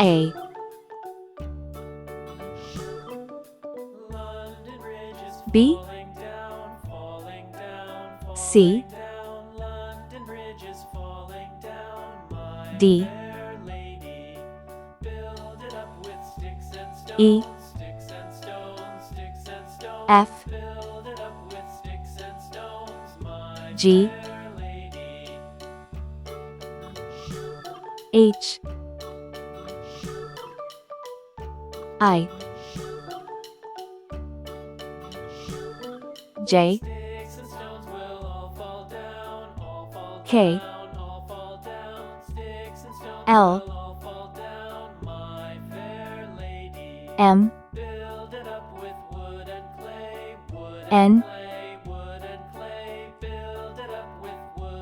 A, B, C, D, E, F, G, H, I, J, K, L, M, N,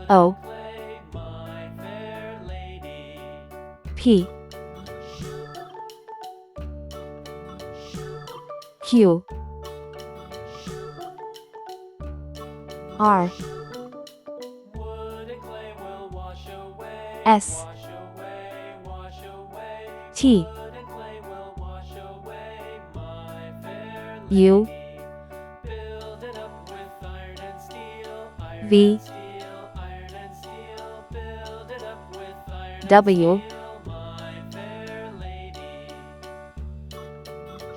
O, P, Q, R, S, T, U, V, W,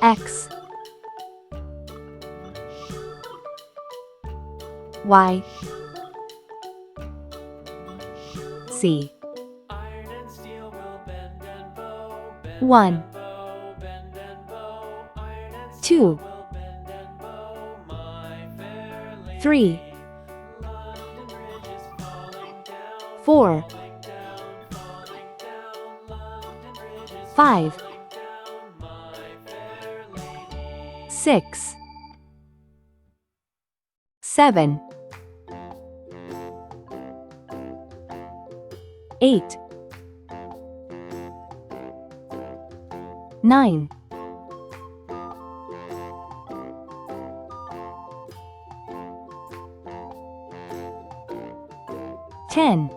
X, Y, Z. 1, 2, 3, 4, 5, 6, 7, 8, 9, 10.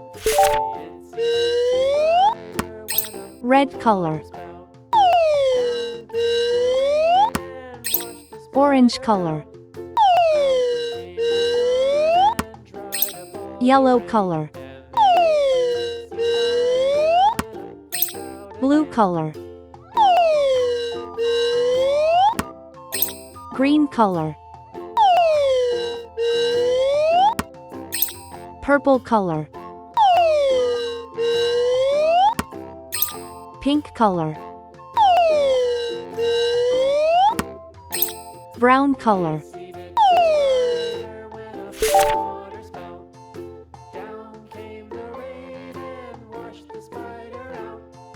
Red color, orange color, yellow color, blue color, green color, purple color, pink color, brown color,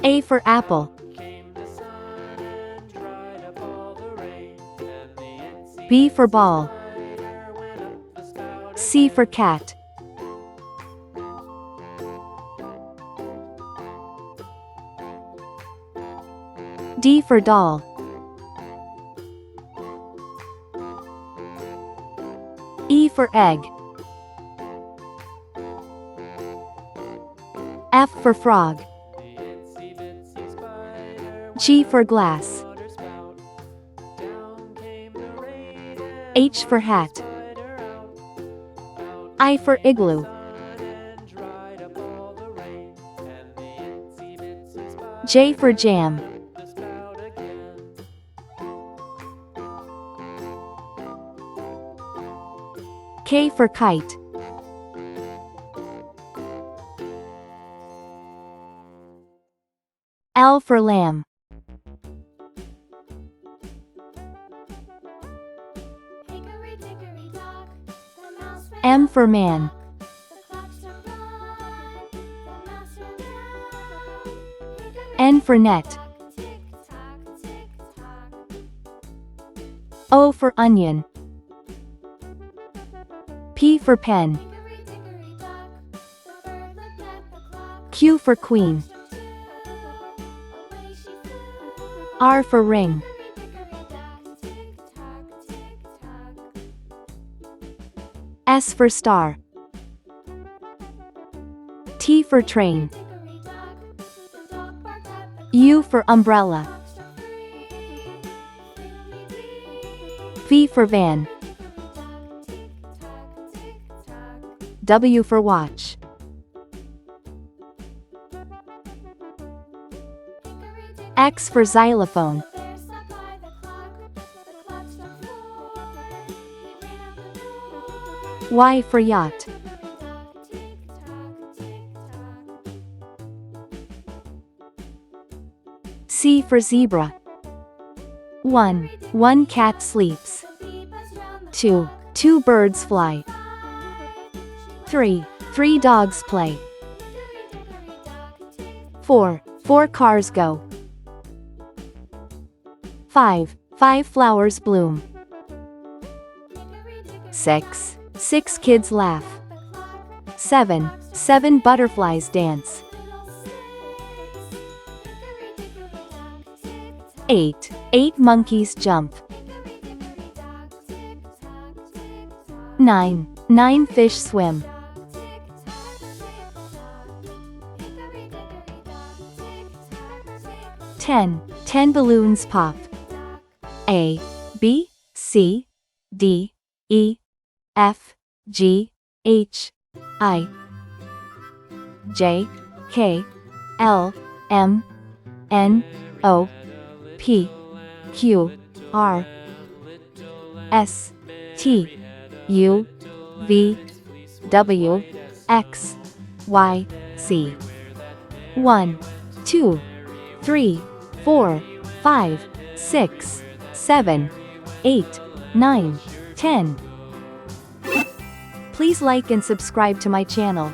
A for apple, B for ball, C for cat, D for doll, E for egg, F for frog, G for glass, H for hat, I for igloo, J for jam, K for kite, L for lamb, M for man, N for net, O for onion, P for pen, Q for queen, R for ring, S for star, T for train, U U for umbrella. V for van. W for watch. X for xylophone. Y for yacht. C for zebra. 1. One cat sleeps. 2. Two birds fly. 3. Three dogs play. 4. Four cars go. 5. Five flowers bloom. 6. Six kids laugh. 7. Seven butterflies dance. 8. Eight monkeys jump. 9. Nine fish swim. 10. 10 balloons pop. A, B, C, D, E, F, G, H, I, J, K, L, M, N, O, P, Q, R, S, T, U, V, W, X, Y, Z. 1, 2, 3, 4, 5, 6, 7, 8, 9, 10. Please like and subscribe to my channel.